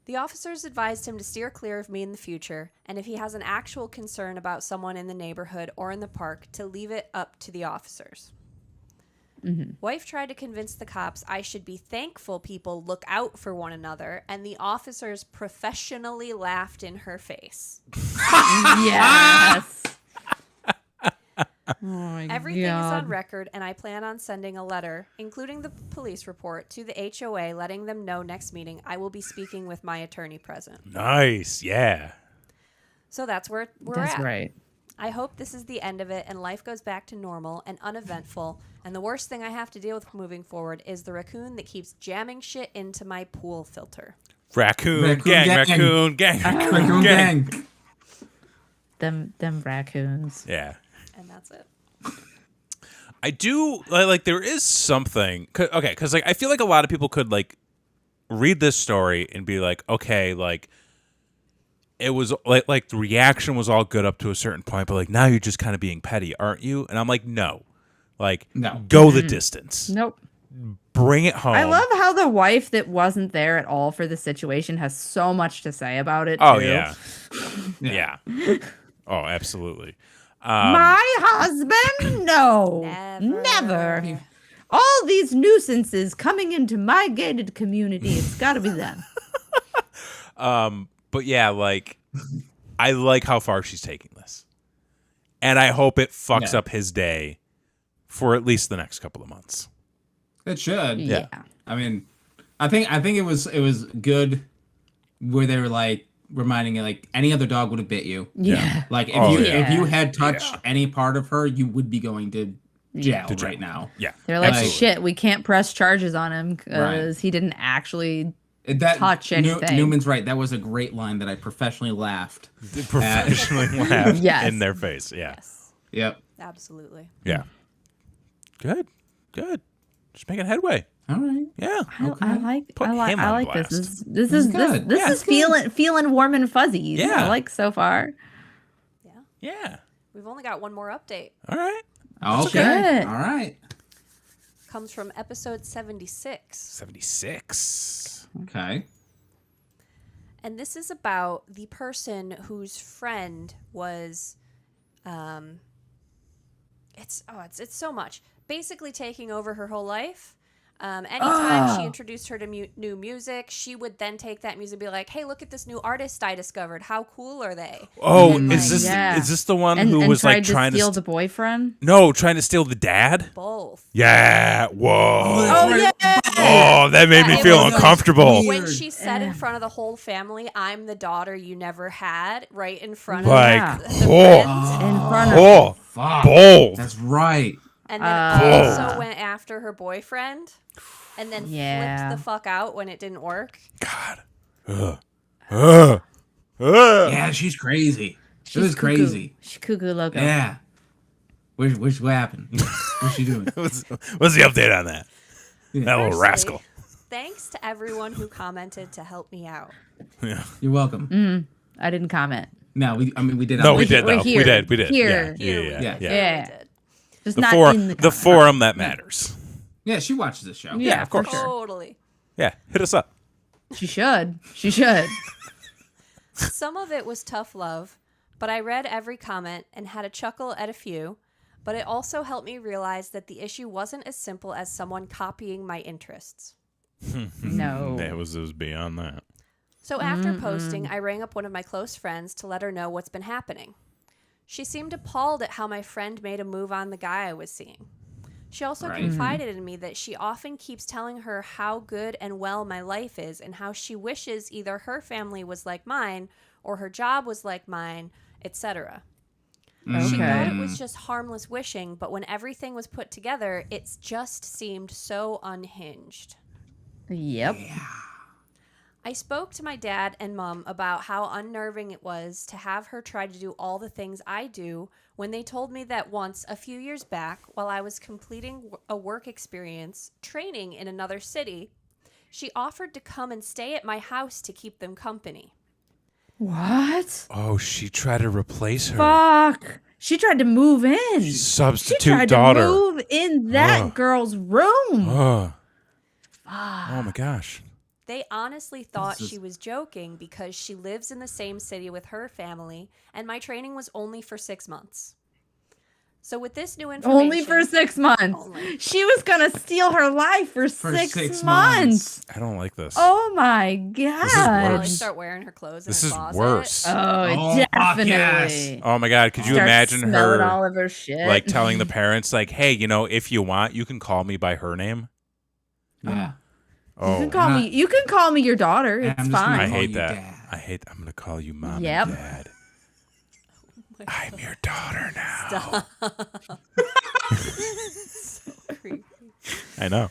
The officers advised him to steer clear of me in the future, and if he has an actual concern about someone in the neighborhood or in the park, to leave it up to the officers. Wife tried to convince the cops I should be thankful people look out for one another, and the officers professionally laughed in her face. Yes. Oh my Everything is God. on record, and I plan on sending a letter, including the police report, to the HOA letting them know next meeting I will be speaking with my attorney present. Nice. Yeah. So that's where we're That's at. right. I hope this is the end of it and life goes back to normal and uneventful, and the worst thing I have to deal with moving forward is the raccoon that keeps jamming shit into my pool filter. Raccoon gang, raccoon gang, Raccoon gang. Them raccoons. Yeah. And that's it. I do like there is something okay, because like I feel like a lot of people could like read this story and be like, okay, like it was like the reaction was all good up to a certain point, but like now you're just kind of being petty, aren't you? And I'm like, no, like No. go the distance. Nope. Bring it home. I love how the wife that wasn't there at all for the situation has so much to say about it. Oh, too. yeah. Yeah. Oh, absolutely. My husband? No. Never. All these nuisances coming into my gated community. It's got to be them. But yeah, like, I like how far she's taking this. And I hope it fucks up his day for at least the next couple of months. It should. Yeah. I mean, I think it was good where they were like reminding you like any other dog would have bit you. Yeah. Like if you had touched any part of her, you would be going to jail right now. Yeah. They're like, absolutely. shit, we can't press charges on him because he didn't actually touch anything. Newman's right. That was a great line that I professionally laughed. Professionally laughed Yes. in their face. Yeah. Yes. Yep. Absolutely. Yeah. Good. Just making headway. All right. Yeah. I like Put him on this. blast. This is good. This is feeling warm and fuzzy. Yeah. I like so far. Yeah. Yeah. We've only got one more update. All right. Okay. good. All right. Comes from episode 76. 76. Okay. And this is about the person whose friend was it's so much. Basically taking over her whole life. Anytime she introduced her to new music, she would then take that music and be like, hey, look at this new artist I discovered. How cool are they? Oh, And is then, this the one And who was like tried trying to steal to the boyfriend? No, trying to steal the dad? Both. Yeah. Whoa. Oh yeah. Oh, that made me It feel was uncomfortable. When she said in front of the whole family, I'm the daughter you never had, right in front of Like, the oh. friends. In front of Oh, Fuck. bold. That's right. And then also went after her boyfriend and then flipped the fuck out when it didn't work. God. Yeah, she's crazy. It was crazy. She's cuckoo loco. Yeah. What happened? What's she doing? What's the update on that? That little Firstly, rascal. Thanks to everyone who commented to help me out. Yeah. You're welcome. I didn't comment. No, we did. No, on we the did show. though. here. We did. We did. Here. Yeah. Yeah. We did. Just The not in the forum that matters. Yeah, she watches the show. Yeah, of course. for sure. Totally. Yeah. Hit us up. She should. She should. Some of it was tough love, but I read every comment and had a chuckle at a few. But it also helped me realize that the issue wasn't as simple as someone copying my interests. No. It was beyond that. So after posting, I rang up one of my close friends to let her know what's been happening. She seemed appalled at how my friend made a move on the guy I was seeing. She also confided in me that she often keeps telling her how good and well my life is and how she wishes either her family was like mine or her job was like mine, etc. She thought it was just harmless wishing, but when everything was put together, it just seemed so unhinged. Yep. I spoke to my dad and mom about how unnerving it was to have her try to do all the things I do when they told me that once, a few years back, while I was completing a work experience training in another city, she offered to come and stay at my house to keep them company. What? Oh, she tried to replace her. Fuck. She tried to move in. She Substitute tried daughter. to move in that girl's room. Oh my gosh. They honestly thought she was joking because she lives in the same city with her family, and my training was only for 6 months. So with this new information... Only for 6 months. Only. She was going to steal her life for 6 months. I don't like this. Oh my is god. Really worse. start wearing her clothes in This her is closet. worse. Oh, fuck definitely. yes. Oh my God. Could you Start imagine smelling her all of her shit? like telling the parents like, hey, if you want, you can call me by her name? Yeah. Oh, You can call me your daughter. And It's I'm just gonna I fine. call hate you that. Dad. I'm going to call you mom Yep. and dad. I'm your daughter now. So creepy. I know.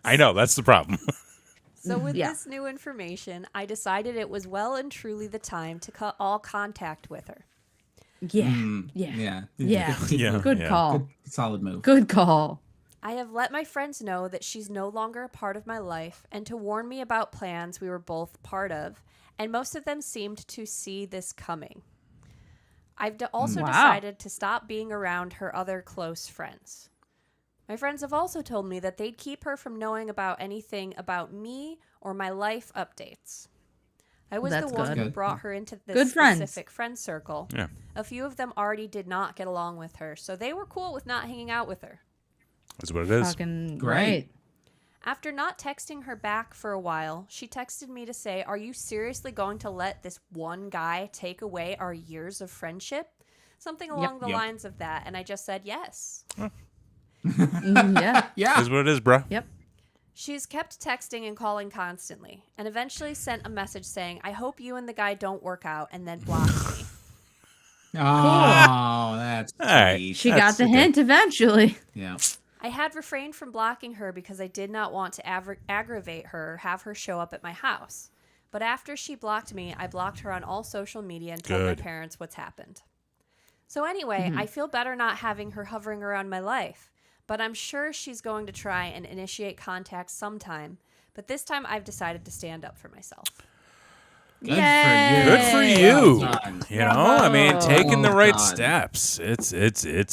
I know. That's the problem. So with Yeah. this new information, I decided it was well and truly the time to cut all contact with her. Yeah. Yeah. Yeah. Yeah. Good Yeah. call. Good, solid move. Good call. I have let my friends know that she's no longer a part of my life and to warn me about plans we were both part of, and most of them seemed to see this coming. I've also Wow. decided to stop being around her other close friends. My friends have also told me that they'd keep her from knowing about anything about me or my life updates. I was That's the one who good. brought her into this Good friends. specific friend circle. Yeah. A few of them already did not get along with her, so they were cool with not hanging out with her. That's what it is. Fucking Great. right. After not texting her back for a while, she texted me to say, "Are you seriously going to let this one guy take away our years of friendship?" Something along the Yep. lines of that, and I just said yes. Yeah. Yeah. Is what it is, bro. Yep. She's kept texting and calling constantly, and eventually sent a message saying, "I hope you and the guy don't work out," and then blocked me. Oh, that's All right. sweet. She That's got the okay. hint eventually. Yeah. I had refrained from blocking her because I did not want to aggravate her or have her show up at my house. But after she blocked me, I blocked her on all social media and told Good. my parents what's happened. So anyway, I feel better not having her hovering around my life. But I'm sure she's going to try and initiate contact sometime. But this time I've decided to stand up for myself. Good Yay. Good for you. Well done. You know, I mean, taking the Well right done. steps. It's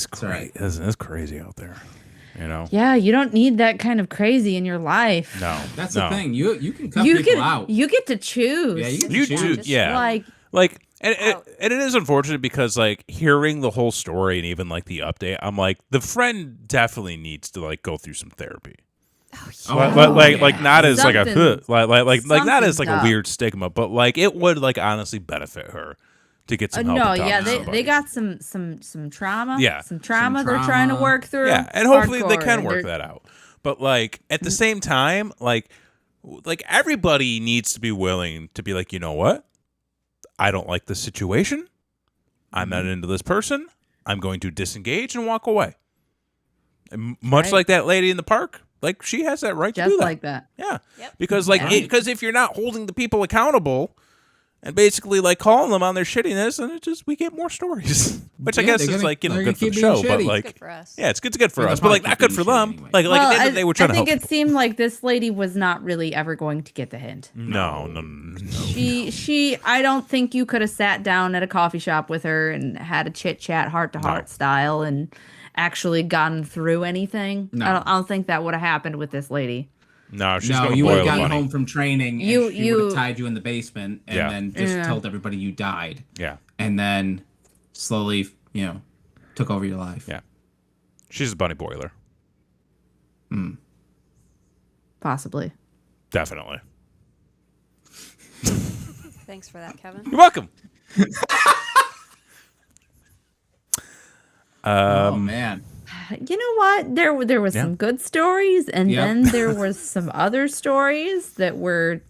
great. right. It's crazy out there. You know. Yeah, you don't need that kind of crazy in your life. No. That's no. the thing. You can cut You people get out. you get to choose. Yeah, you get to You choose. do, Just yeah. Like And Out. it is unfortunate because like hearing the whole story and even like the update, I'm like the friend definitely needs to like go through some therapy. Oh, Like not as like a Something- like not as like something's a up. weird stigma, but like it would like honestly benefit her to get some help. no, and talk yeah, to they somebody. got some trauma. Yeah. Some trauma Some they're trying to trauma. work through. Yeah, and hopefully they Hardcore, can and work they're- that out. But like at the same time, like everybody needs to be willing to be like, you know what? I don't like this situation. I'm not into this person. I'm going to disengage and walk away. And much Right. like that lady in the park, like she has that right to Just do that. like that. Yeah. Yep. Because like Right. because if you're not holding the people accountable and basically like calling them on their shittiness, and it just we get more stories. Which I Yeah, guess they're is gonna- like, you know, they're good for gonna the keep being show, but shitty. like Good for us. yeah, it's good for And us, the but like park not keep good for being them. shitty anyway. Like at the end of the day, we're trying I to think help. it seemed like this lady was not really ever going to get the hint. No. She I don't think you could have sat down at a coffee shop with her and had a chit chat heart to heart style and actually gotten through anything. No. I don't think that would have happened with this lady. No, she's No, gonna you would boil have the gotten money. home from training and You- she would you- have tied you in the basement and Yeah. then just Yeah. told everybody you died. Yeah, And then slowly, took over your life. yeah. She's a bunny boiler, Possibly. definitely. Thanks for that, Kevin. You're welcome. Oh man. You know what? There was Yeah. some good stories, and Yep. then there was some other stories that were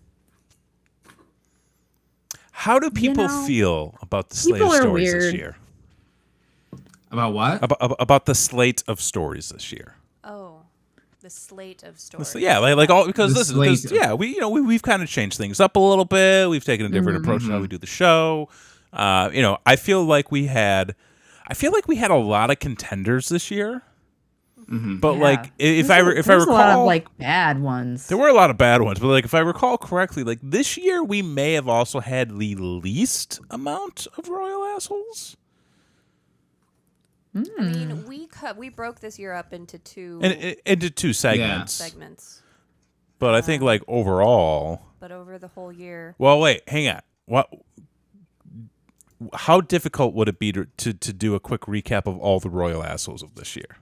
How do people know, feel about the slate of people are stories this weird. year? About what? About the slate of stories this year. Oh, the slate of stories. So, yeah, like all because The listen, because slate. yeah, we've kind of changed things up a little bit. We've taken a different approach to how we do the show. I feel like we had a lot of contenders this year. But Yeah. like if I There's recall, a lot of like bad ones. there were a lot of bad ones. But like if I recall correctly, like this year we may have also had the least amount of royal assholes. I mean, we broke this year up into two And into two segments. segments, But I think like overall, but over the whole year, well, wait, hang on. What? How difficult would it be to do a quick recap of all the royal assholes of this year?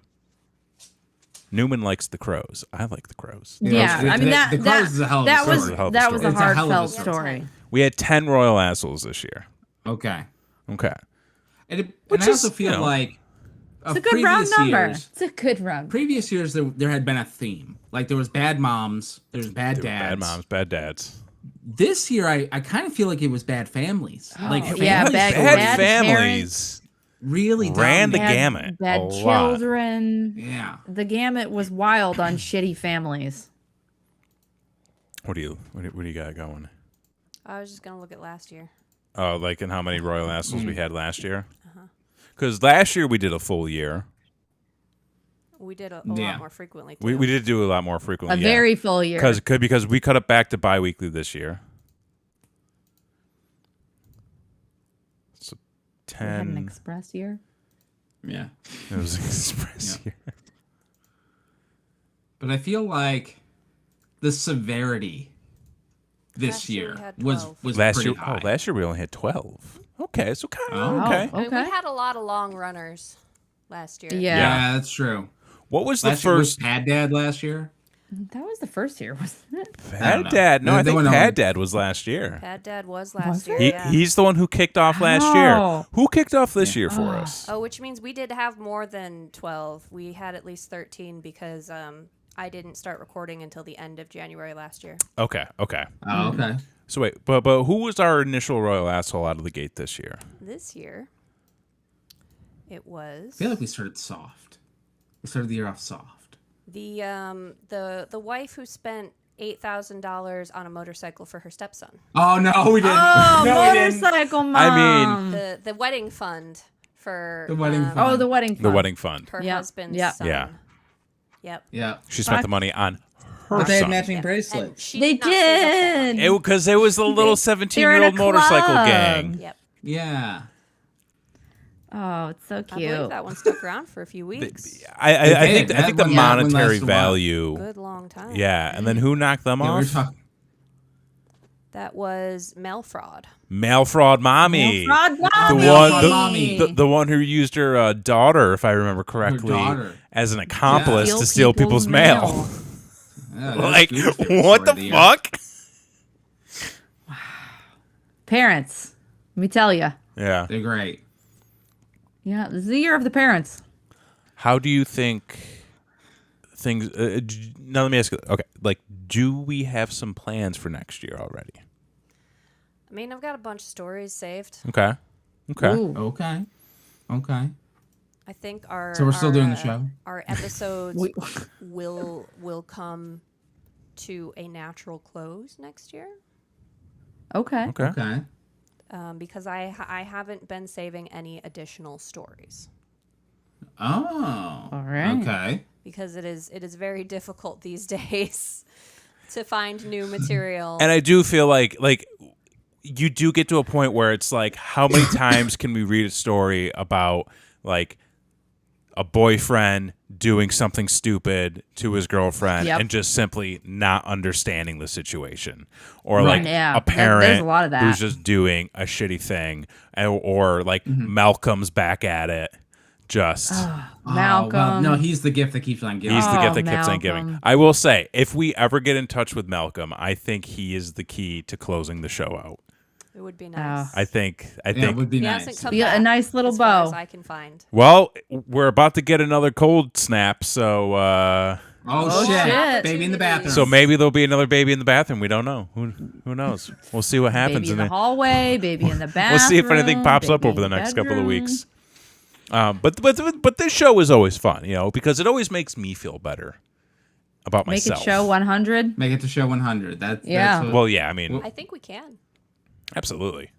Newman likes the crows. I like the crows. Yeah, I mean The Crows is a hell of a that story. was It's a hell of a that was story. a It's a hell of a heartfelt story. story. We had 10 royal assholes this year. Okay. Okay. And Which I also is, feel like It's a good round number. It's a good round. Previous years, there had been a theme. Like there was bad moms, there was bad There were dads. bad moms, bad dads. This year, I kind of feel like it was bad families. Like yeah, family bad- stories bad families really ran the dominated. gamut. Bad a lot. children. Yeah. The gamut was wild on shitty families. What do you got going? I was just gonna look at last year. Oh, like in how many royal assholes we had last year? Because last year we did a full year. We did a Yeah. lot more frequently. Too. We did do a lot more A frequently. yeah. very full year. Because we cut it back to bi-weekly this year. So We had an 10. express year. Yeah. It was express Yeah. year. but I feel like the severity this Last year year we had was 12. last pretty year. high. Oh, last year we only had 12. Okay, so kind of Oh. okay. I mean, Okay. we had a lot of long runners last year. Yeah. Yeah, that's true. What was the Last year was first? Pad Dad last year. That was the first year, wasn't it? I don't Pad know. Dad. No, I They think went on- Pad Dad was last year. Pad Dad was last Was year. it? Yeah. He's the one who kicked off last Oh. year. Who kicked off this year for us? Oh, which means we did have more than 12. We had at least 13 because I didn't start recording until the end of January last year. Okay. Oh, okay. So wait, but who was our initial royal asshole out of the gate this year? This year, it was I feel like we started soft. We started the year off soft. the wife who spent $8,000 on a motorcycle for her stepson. Oh no, we didn't. Oh, no, we didn't. motorcycle mom. I mean- The wedding fund for The wedding fund. Oh, the wedding fund. The wedding fund. her Yep, husband's yep. son. Yeah. Yep. Yeah. She spent the money on her But they had son. matching And bracelets. she They did not save up did. Because it was a little They're in a 17-year-old motorcycle club. gang. that. Yep. Yeah. Oh, it's so I believe cute. that one stuck around for a few weeks. I did. think the That one monetary lasted a while. value. Good long time. Yeah, and then who knocked them Yeah, we were off? talking. That was mail fraud. Mail fraud mommy. Fraud The mommy. one, Mommy. the one who used her daughter, if I remember correctly, daughter. as an accomplice Steal to steal people's mail. Yeah, Like, that's Goof's favorite what the story of fuck? Parents. Let me tell you. Yeah. They're great. Yeah, this is the year of the parents. How do you think things? Now let me ask you. Okay, like, do we have some plans for next year already? I mean, I've got a bunch of stories saved. Okay. Okay. Ooh. Okay. Okay. I think our So we're still our, doing the show? Our episodes We- will come to a natural close next year. Okay. Okay. Okay. Because I haven't been saving any additional stories Oh. All right. Okay. because it is very difficult these days to find new material. And I do feel like you do get to a point where it's like, how many times can we read a story about like a boyfriend doing something stupid to his girlfriend Yep. and just simply not understanding the situation, or Right. like Yeah. a parent There's a lot of that. who's just doing a shitty thing, or like Malcolm's back at it. Just Malcolm. well, no, he's the gift that keeps on giving. he's the Oh, gift that keeps on giving. Malcolm. I will say, if we ever get in touch with Malcolm, I think he is the key to closing the show out. it would be nice. I think. Yeah, it would be He nice. hasn't come Be a back nice little as far bow. as I can find. Well, we're about to get another cold snap, so Oh, shit. shit. Baby in the bathroom. so maybe there'll be another baby in the bathroom. We don't know. Who knows? We'll see what happens. Baby in the hallway, baby in the bathroom. We'll see if anything pops up baby over the in next couple of bedroom. weeks. But this show is always fun, because it always makes me feel better about Make myself. it show 100. Make it to show 100. That's Yeah. what, Well, yeah, I mean, I think we can. absolutely.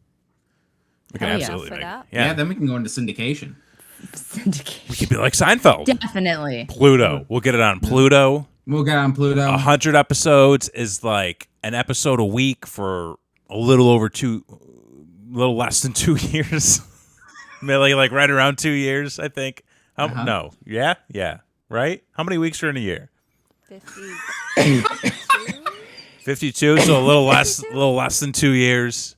We can Hell yeah. absolutely For make that. it. Yeah. then we can go into syndication. We Syndication. could be like Seinfeld. Definitely. Pluto. We'll get it on Pluto. We'll get on Pluto. 100 episodes is like an episode a week for a little less than 2 years. Maybe like right around 2 years, I think. No. Yeah? Yeah. Right? How many weeks are in a year? 50. 52, so a little less than 2 years.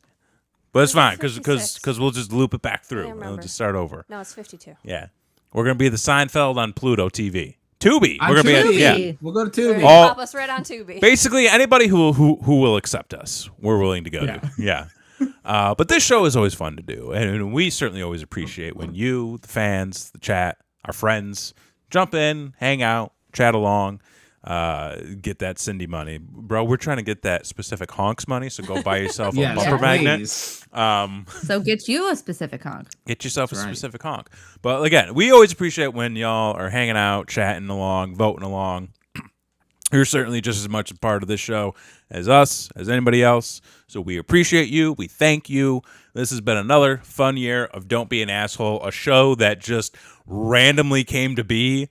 But it's fine because 56. we'll just loop it back through. I And we'll remember. just start over. No, it's 52. Yeah. We're going to be the Seinfeld on Pluto TV. Tubi. On We're going to Tubi. be Tubi. We'll go to We're Tubi. gonna All- pop us right on Tubi. basically anybody who will accept us, we're willing to go to. Yeah. But this show is always fun to do, and we certainly always appreciate when you, the fans, the chat, our friends, jump in, hang out, chat along, get that Cindy money, bro. We're trying to get that specific honks money, so go buy yourself a Yes, bumper magnet. please. So get you a specific honk. Get yourself a That's right. specific honk. But again, we always appreciate when y'all are hanging out, chatting along, voting along. You're certainly just as much a part of this show as us, as anybody else. So we appreciate you. We thank you. This has been another fun year of Don't Be an Asshole, a show that just randomly came to be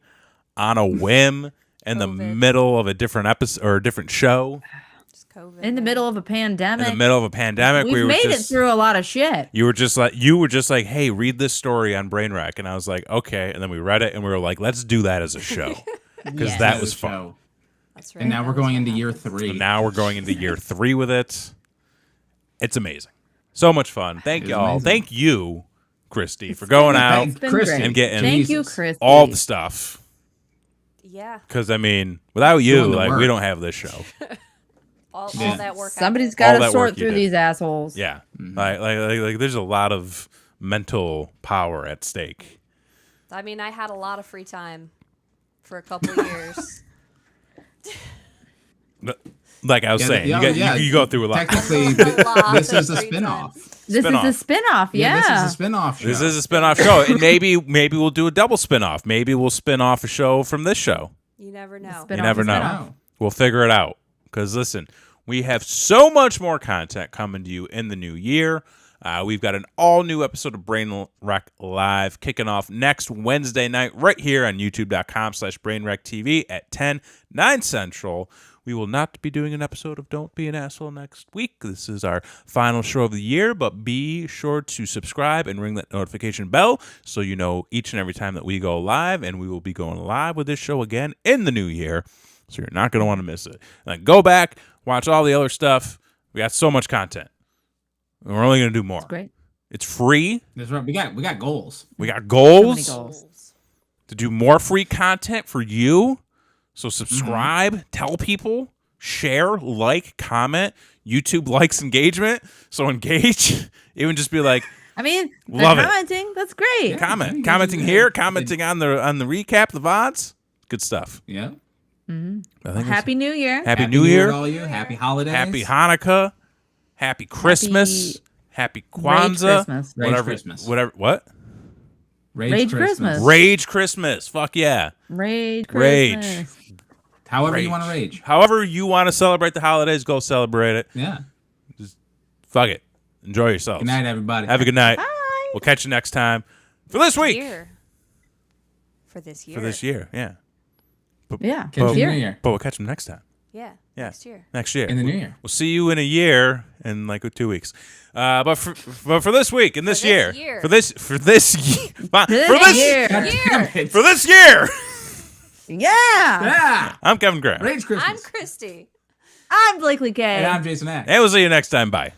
on a whim in the COVID. middle of a different episode or a different show. Just COVID. In the middle of a pandemic. In the middle of a pandemic, We've we were made just, it through a lot of shit. You were just like, hey, read this story on Brainwreck, and I was like, okay. And then we read it, and we were like, let's do that as a show because Yes. that As was a fun. show. That's right. And now we're going into year 3. And now we're going into year 3 with it. It's amazing. So much fun. Thank y'all. amazing. Thank you, Christy, for going out It's been Christy. great. and getting Thank you, Jesus. Christy. all the stuff. Yeah. Because, I mean, without you, Doing the like, we work. don't have this show. All Yeah. that work. Somebody's I got All to that sort work you through did. these assholes. Yeah. Like, there's a lot of mental power at stake. did. I mean, I had a lot of free time for a couple of years. Like I was saying, you go through a lot. Technically, this is a spinoff. This Spin-off. is a spinoff. Yeah. This is a spinoff show. This is a spin-off show. And maybe we'll do a double spin-off. Maybe we'll spin off a show from this show. You never know. Spin You off never is know. spin-off. We'll figure it out. Because listen, we have so much more content coming to you in the new year. We've got an all-new episode of Brain Wreck Live kicking off next Wednesday night right here on youtube.com/BrainWreckTV at 10/9 Central. We will not be doing an episode of Don't Be an Asshole next week. This is our final show of the year, but be sure to subscribe and ring that notification bell so you know each and every time that we go live, and we will be going live with this show again in the new year, so you're not going to want to miss it. And go back, watch all the other stuff. We got so much content. And we're only going to do more. It's great. It's free. That's right. We got goals. We got So goals, many goals. to do more free content for you. So subscribe, tell people, share, like, comment. YouTube likes engagement. So engage. Even just be like, I mean, they're Love it. commenting. That's great. commenting here, commenting on the recap, the VODs. Good stuff. Yeah. I think Happy New Year. Happy New Year. to all you. Happy holidays. Happy Hanukkah. Happy Christmas. Happy Kwanzaa. Christmas. Rage Whatever. Christmas. Whatever. What? Rage Christmas. Rage Christmas. Fuck yeah. Rage. Rage. Christmas. However Rage. you want to rage. However you want to celebrate the holidays, go celebrate it. Yeah. Fuck it. Enjoy yourselves. Good night, everybody. Have a good night. Bye. We'll catch you next time for this week. For this year. For this year, yeah. Yeah. Catch you in Here. the new year. But we'll catch them next time. Yeah. Yeah. Next year. Next year. In the new year. We'll see you in a year in like 2 weeks. But for this week and this this year. year. For this year. For this Year. year. Yeah. Yeah. I'm Kevin Graham. Rage Christmas. I'm Christy. I'm Blakely Gay. And I'm Jason Ack. And we'll see you next time. Bye.